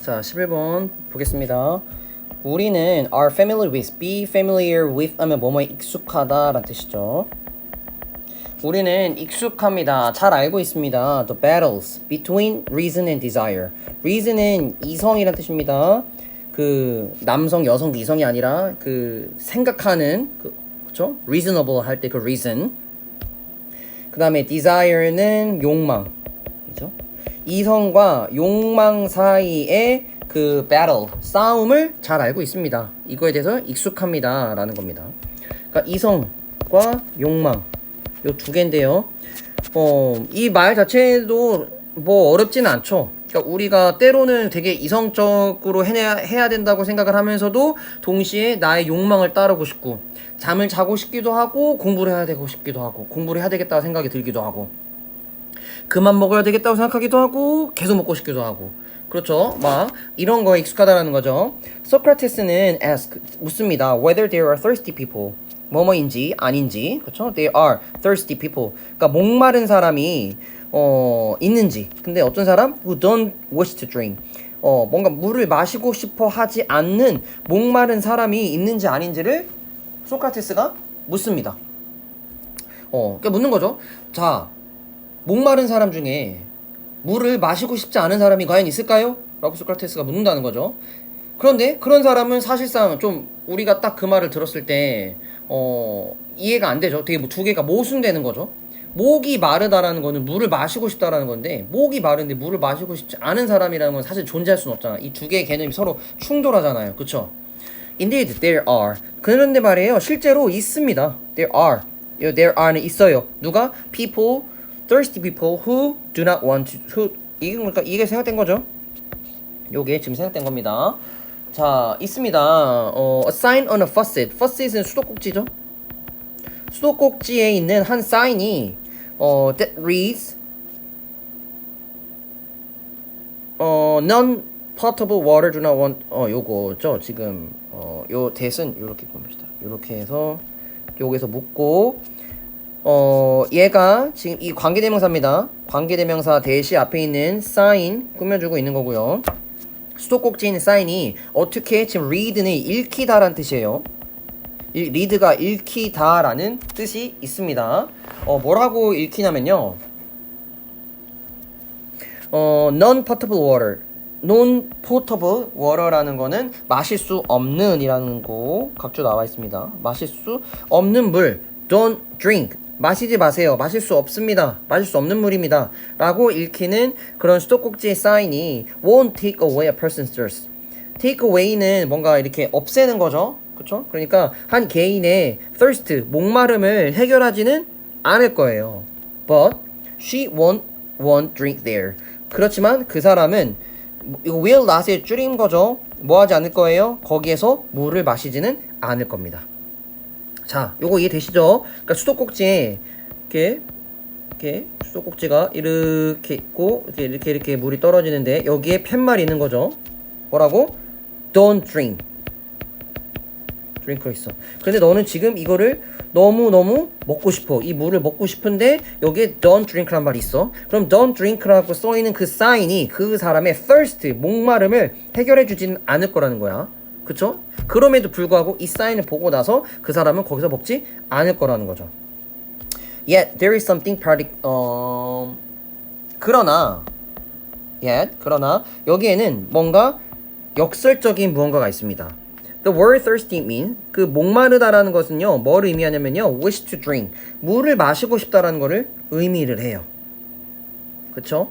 자, 11번 보겠습니다. 우리는 are familiar with, be familiar with 하면 뭐뭐에 익숙하다 라는 뜻이죠. 우리는 익숙합니다. 잘 알고 있습니다. The battles between reason and desire. reason은 이성이란 뜻입니다. 그 남성, 여성, 이성이 아니라 그 생각하는 그쵸? reasonable 할 때 그 reason. 그 다음에 desire는 욕망이죠. 이성과 욕망 사이의 그 battle, 싸움을 잘 알고 있습니다. 이거에 대해서 익숙합니다 라는 겁니다. 그러니까 이성과 욕망 요 두 개인데요. 이 말 자체도 뭐 어렵지는 않죠. 그러니까 우리가 때로는 되게 이성적으로 해야 된다고 생각을 하면서도 동시에 나의 욕망을 따르고 싶고 잠을 자고 싶기도 하고 공부를 해야 되고 싶기도 하고 공부를 해야 되겠다고 생각이 들기도 하고 그만 먹어야 되겠다고 생각하기도 하고 계속 먹고 싶기도 하고 그렇죠. 막 이런 거에 익숙하다라는 거죠. 소크라테스는 ask 묻습니다. Whether there are thirsty people 뭐뭐인지 아닌지 그렇죠. There are thirsty people 그러니까 목마른 사람이 있는지. 근데 어떤 사람 who don't wish to drink 뭔가 물을 마시고 싶어 하지 않는 목마른 사람이 있는지 아닌지를 소크라테스가 묻습니다. 그러니까 묻는 거죠. 자, 목마른 사람 중에 물을 마시고 싶지 않은 사람이 과연 있을까요? 라고 소크라테스가 묻는다는 거죠. 그런데 그런 사람은 사실상 좀 우리가 딱 그 말을 들었을 때 이해가 안 되죠. 되게 두 개가 모순되는 거죠. 목이 마르다라는 거는 물을 마시고 싶다라는 건데 목이 마른데 물을 마시고 싶지 않은 사람이라는 건 사실 존재할 수는 없잖아. 이 두 개의 개념이 서로 충돌하잖아요. 그쵸? Indeed, there are. 그런데 말이에요. 실제로 있습니다. There are. There are는 있어요. 누가? People, thirsty people who do not want to. 이게 그러니까 이게 생각된 거죠. 요게 지금 생각된 겁니다. 자, 있습니다. A sign on a faucet. faucet은 수도꼭지죠. 수도꼭지에 있는 한 사인이 that reads non-potable water do not want 요거죠. 지금 요 that은 요렇게 봅시다. 요렇게 해서 여기서 묶고 얘가 지금 이 관계대명사입니다. 관계대명사 대시 앞에 있는 sign 꾸며주고 있는 거고요. 수도꼭지에 있는 사인이 어떻게 지금 read는 읽히다라는 뜻이에요. read가 읽히다라는 뜻이 있습니다. 뭐라고 읽히냐면요. non-potable water. non-potable water라는 거는 마실 수 없는 이라는 거 각주 나와 있습니다. 마실 수 없는 물. don't drink. 마시지 마세요. 마실 수 없습니다. 마실 수 없는 물입니다. 라고 읽히는 그런 수도꼭지의 사인이 won't take away a person's thirst. take away는 뭔가 이렇게 없애는 거죠. 그쵸? 그러니까 한 개인의 thirst, 목마름을 해결하지는 않을 거예요. But she won't drink there. 그렇지만 그 사람은 이거 will not의 줄인 거죠. 뭐 하지 않을 거예요? 거기에서 물을 마시지는 않을 겁니다. 자, 요거 이해되시죠? 그러니까 수도꼭지에 이렇게 수도꼭지가 이렇게 있고 이렇게 물이 떨어지는데 여기에 팻말이 있는 거죠. 뭐라고? Don't drink. 드링크가 있어. 근데 너는 지금 이거를 너무 먹고 싶어. 이 물을 먹고 싶은데 여기에 don't drink란 말이 있어. 그럼 don't drink라고 써있는 그 사인이 그 사람의 thirst, 목마름을 해결해주지는 않을 거라는 거야. 그쵸? 그럼에도 불구하고 이 사인을 보고 나서 그 사람은 거기서 먹지 않을 거라는 거죠. Yet there is something 그러나 여기에는 뭔가 역설적인 무언가가 있습니다. The word thirsty mean 그 목마르다라는 것은요 뭘 의미하냐면요 wish to drink 물을 마시고 싶다라는 거를 의미를 해요. 그쵸?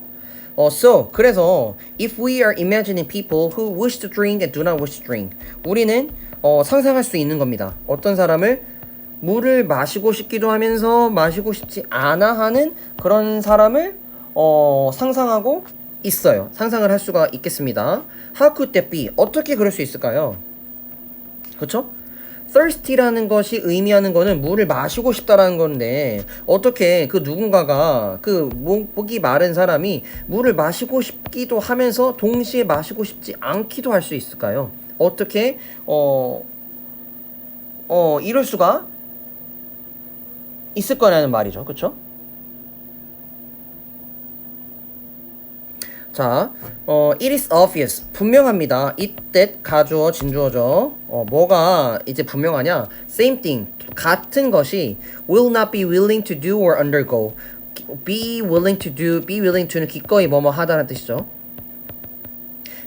So 그래서 if we are imagining people who wish to drink and do not wish to drink 우리는 상상할 수 있는 겁니다. 어떤 사람을 물을 마시고 싶기도 하면서 마시고 싶지 않아 하는 그런 사람을 상상하고 있어요. 상상을 할 수가 있겠습니다. How could that be? 어떻게 그럴 수 있을까요? 그쵸? thirsty라는 것이 의미하는 거는 물을 마시고 싶다라는 건데 어떻게 그 누군가가 그 목이 마른 사람이 물을 마시고 싶기도 하면서 동시에 마시고 싶지 않기도 할 수 있을까요? 어떻게 이럴 수가 있을 거라는 말이죠. 그쵸? 자, it is obvious. 분명합니다. it, that, 가주어, 진주어죠. 뭐가 이제 분명하냐? same thing. 같은 것이 will not be willing to do or undergo. be willing to do, be willing to는 기꺼이 뭐뭐 하다라는 뜻이죠.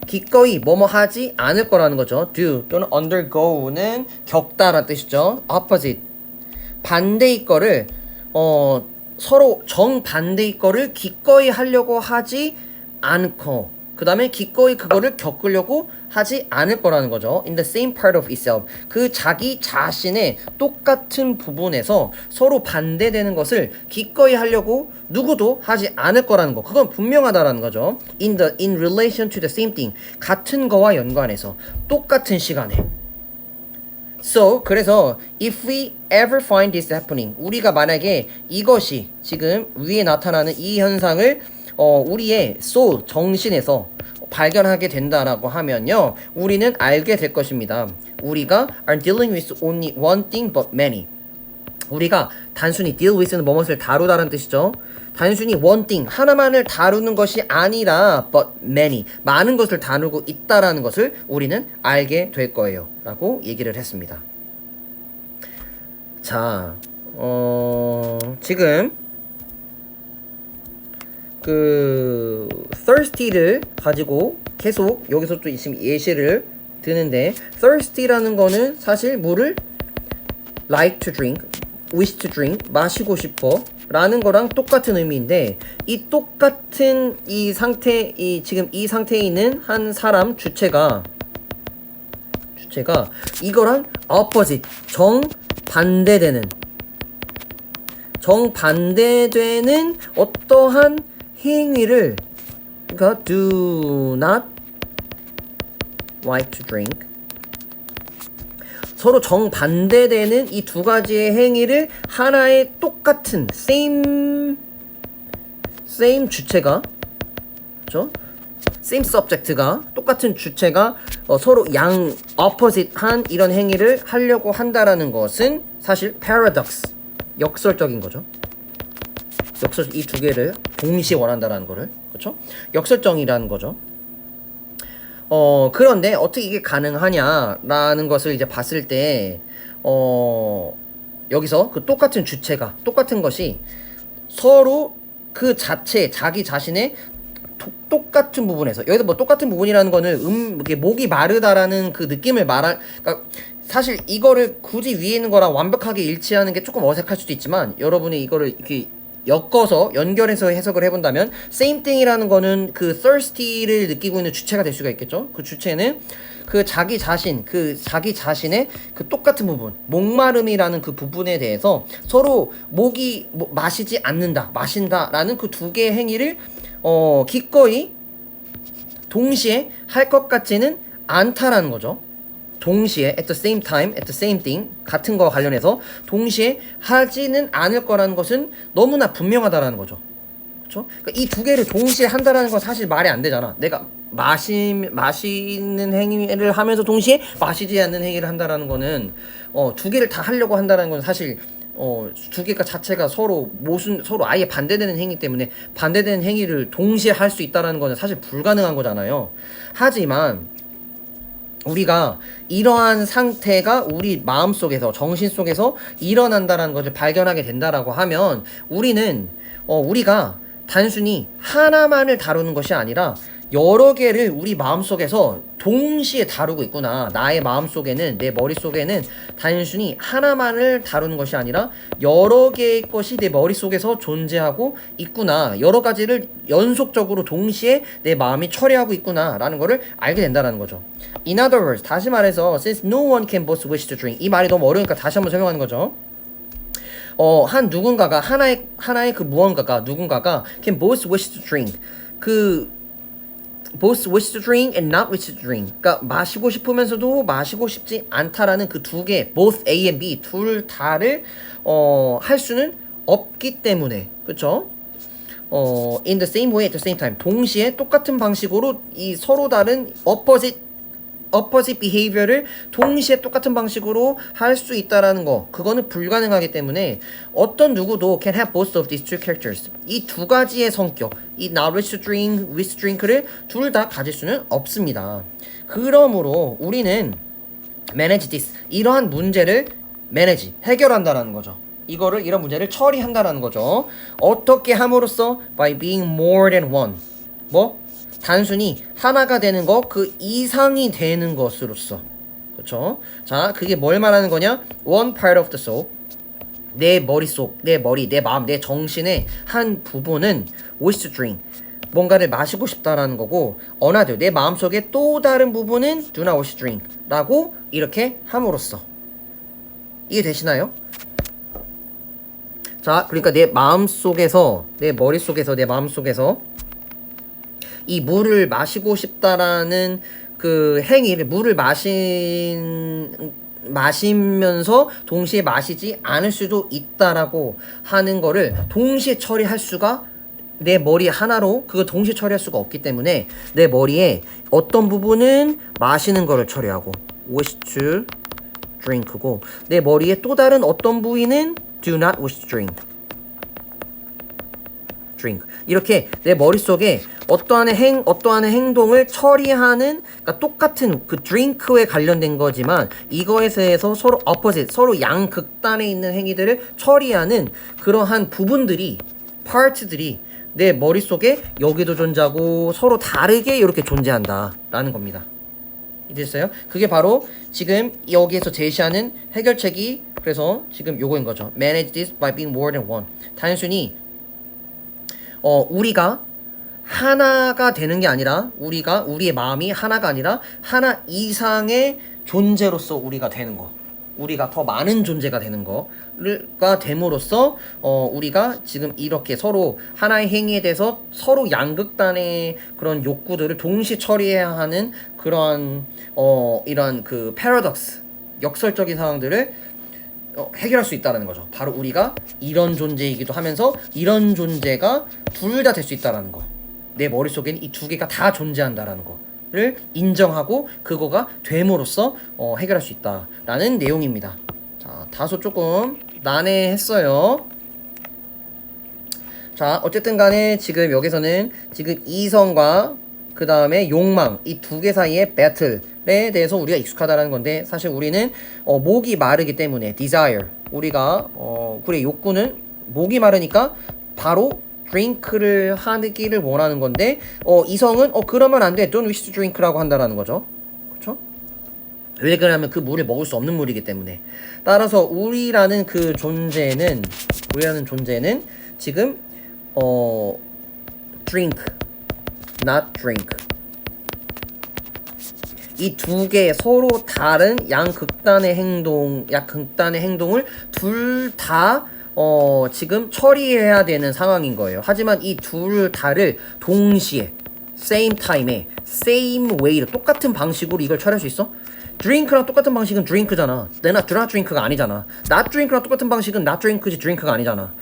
기꺼이 뭐뭐 하지 않을 거라는 거죠. do 또는 undergo는 겪다라는 뜻이죠. opposite. 반대의 거를, 서로 정반대의 거를 기꺼이 하려고 하지 않고 그 다음에 기꺼이 그거를 겪으려고 하지 않을 거라는 거죠. In the same part of itself. 그 자기 자신의 똑같은 부분에서 서로 반대되는 것을 기꺼이 하려고 누구도 하지 않을 거라는 거. 그건 분명하다라는 거죠. In relation to the same thing. 같은 거와 연관해서 똑같은 시간에. So, 그래서 if we ever find this happening, 우리가 만약에 이것이 지금 위에 나타나는 이 현상을 우리의 soul, 정신에서 발견하게 된다라고 하면요, 우리는 알게 될 것입니다. 우리가 are dealing with only one thing but many. 우리가 단순히 deal with는 무엇을 다루다라는 뜻이죠. 단순히 one thing, 하나만을 다루는 것이 아니라 but many, 많은 것을 다루고 있다라는 것을 우리는 알게 될 거예요 라고 얘기를 했습니다. 자, 지금 그 thirsty를 가지고 계속 여기서 또 지금 예시를 드는데, thirsty라는 거는 사실 물을 like to drink, wish to drink, 마시고 싶어 라는 거랑 똑같은 의미인데, 이 똑같은 이 상태, 지금 이 상태에 있는 한 사람 주체가 이거랑 opposite, 정반대되는 어떠한 행위를, 그러니까 do not like to drink, 서로 정반대되는 이 두 가지의 행위를 하나의 똑같은 same 주체가, 그렇죠? same subject가, 똑같은 주체가 서로 양 opposite한 이런 행위를 하려고 한다라는 것은 사실 paradox, 역설적인 거죠. 이 두 개를 동시에 원한다라는 거를, 그렇죠? 역설적이라는 거죠. 그런데 어떻게 이게 가능하냐라는 것을 이제 봤을 때, 여기서 그 똑같은 주체가, 똑같은 것이 서로 그 자체, 자기 자신의 똑같은 부분에서, 여기서 뭐 똑같은 부분이라는 거는 이게 목이 마르다라는 그 느낌을 그러니까 사실 이거를 굳이 위에 있는 거랑 완벽하게 일치하는 게 조금 어색할 수도 있지만, 여러분이 이거를 이렇게 엮어서 연결해서 해석을 해본다면 same thing이라는 거는 그 thirsty를 느끼고 있는 주체가 될 수가 있겠죠. 그 주체는 그 자기 자신의 그 똑같은 부분, 목마름이라는 그 부분에 대해서 서로 마시지 않는다, 마신다라는 그 두 개의 행위를 기꺼이 동시에 할 것 같지는 않다라는 거죠. 동시에 at the same time, at the same thing, 같은 거와 관련해서 동시에 하지는 않을 거라는 것은 너무나 분명하다라는 거죠. 그렇죠? 그러니까 이 두 개를 동시에 한다라는 건 사실 말이 안 되잖아. 내가 마시는 행위를 하면서 동시에 마시지 않는 행위를 한다라는 거는 두 개를 다 하려고 한다라는 건 사실 두 개가 자체가 서로 아예 반대되는 행위 때문에 반대되는 행위를 동시에 할 수 있다라는 거는 사실 불가능한 거잖아요. 하지만 우리가 이러한 상태가 우리 마음속에서, 정신 속에서 일어난다라는 것을 발견하게 된다라고 하면, 우리가 단순히 하나만을 다루는 것이 아니라 여러 개를 우리 마음속에서 동시에 다루고 있구나. 나의 마음속에는, 내 머릿속에는 단순히 하나만을 다루는 것이 아니라 여러 개의 것이 내 머릿속에서 존재하고 있구나. 여러 가지를 연속적으로 동시에 내 마음이 처리하고 있구나 라는 거를 알게 된다는 거죠. In other words, 다시 말해서 since no one can both wish to drink, 이 말이 너무 어려우니까 다시 한번 설명하는 거죠. 하나의 그 무언가가, 누군가가 can both wish to drink, both wish to drink and not wish to drink. 그러니까 마시고 싶으면서도 마시고 싶지 않다라는 그 두 개, both A and B, 둘 다를 할 수는 없기 때문에, 그렇죠? in the same way at the same time, 동시에 똑같은 방식으로 이 서로 다른 opposite opposite behavior를 동시에 똑같은 방식으로 할 수 있다라는 거, 그거는 불가능하기 때문에 어떤 누구도 can have both of these two characters, 이 두 가지의 성격, 이 not wish to drink, wish to drink를 둘 다 가질 수는 없습니다. 그러므로 우리는 manage this, 이러한 문제를 manage, 해결한다라는 거죠. 이런 문제를 처리한다라는 거죠. 어떻게 함으로써? by being more than one. 뭐? 단순히 하나가 되는 거, 그 이상이 되는 것으로서. 그렇죠? 자, 그게 뭘 말하는 거냐? one part of the soul. 내 머릿속, 내 머리, 내 마음, 내 정신의 한 부분은 wish to drink. 뭔가를 마시고 싶다라는 거고, another, 내 마음속의 또 다른 부분은 do not wish to drink. 라고 이렇게 함으로써. 이해되시나요? 자, 그러니까 내 마음속에서, 내 머릿속에서, 내 마음속에서 이 물을 마시고 싶다라는 그 행위를, 물을 마시면서 동시에 마시지 않을 수도 있다라고 하는 거를 동시에 처리할 수가, 내 머리 하나로 그거 동시에 처리할 수가 없기 때문에 내 머리에 어떤 부분은 마시는 거를 처리하고 wish to drink고, 내 머리에 또 다른 어떤 부위는 do not wish to drink. 이렇게 내 머릿속에 어떠한 행동을 처리하는, 그러니까 똑같은 그 drink에 관련된 거지만 이거에 대해서 서로 opposite, 서로 양극단에 있는 행위들을 처리하는 그러한 부분들이, part들이 내 머릿속에 여기도 존재하고 서로 다르게 이렇게 존재한다라는 겁니다. 이해됐어요? 그게 바로 지금 여기에서 제시하는 해결책이, 그래서 지금 요거인 거죠. Manage this by being more than one. 단순히 우리가 하나가 되는 게 아니라, 우리의 마음이 하나가 아니라 하나 이상의 존재로서 우리가 되는 거, 우리가 더 많은 존재가 되는 거가 됨으로써 우리가 지금 이렇게 서로 하나의 행위에 대해서 서로 양극단의 그런 욕구들을 동시에 처리해야 하는 그런 이런 그 패러독스, 역설적인 상황들을 해결할 수 있다는 거죠. 바로 우리가 이런 존재이기도 하면서 이런 존재가 둘 다 될 수 있다는 거. 내 머릿속엔 이 두 개가 다 존재한다라는 거를 인정하고 그거가 됨으로써 해결할 수 있다라는 내용입니다. 자, 다소 조금 난해했어요. 자, 어쨌든 간에 지금 여기서는 지금 이성과 그 다음에 욕망, 이 두 개 사이의 배틀에 대해서 우리가 익숙하다는 건데, 사실 우리는 목이 마르기 때문에 desire, 우리가 우리의 욕구는 목이 마르니까 바로 drink를 하기를 원하는 건데, 이성은 그러면 안 돼, don't wish to drink라고 한다라는 거죠. 그렇죠? 왜 그러냐면 그 물을 먹을 수 없는 물이기 때문에. 따라서 우리라는 존재는 지금 drink, not drink. 이 두 개의 서로 다른 양극단의 행동을 둘 다 지금 처리해야 되는 상황인 거예요. 하지만 이 둘 다를 동시에 same time에 same way로 똑같은 방식으로 이걸 처리할 수 있어? drink랑 똑같은 방식은 drink잖아. do not drink가 아니잖아. not drink랑 똑같은 방식은 not drink지 drink가 아니잖아.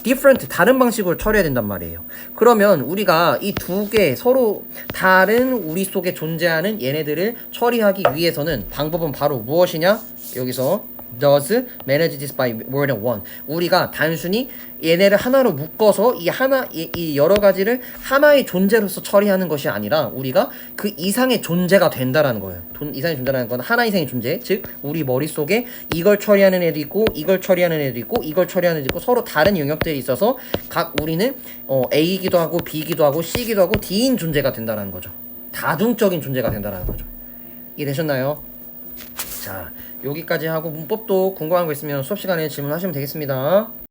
different, 다른 방식으로 처리해야 된단 말이에요. 그러면 우리가 이 두 개 서로 다른 우리 속에 존재하는 얘네들을 처리하기 위해서는 방법은 바로 무엇이냐? 여기서 does manage this by more than one. 우리가 단순히 얘네를 하나로 묶어서 이 여러 가지를 하나의 존재로서 처리하는 것이 아니라 우리가 그 이상의 존재가 된다라는 거예요. 이상의 존재라는 건 하나 이상의 존재, 즉 우리 머릿속에 이걸 처리하는 애도 있고 이걸 처리하는 애도 있고 이걸 처리하는 애도 있고 서로 다른 영역들이 있어서 각 우리는 A이기도 하고 B이기도 하고 C이기도 하고 D인 존재가 된다라는 거죠. 다중적인 존재가 된다라는 거죠. 이해되셨나요? 자, 여기까지 하고 문법도 궁금한 거 있으면 수업 시간에 질문하시면 되겠습니다.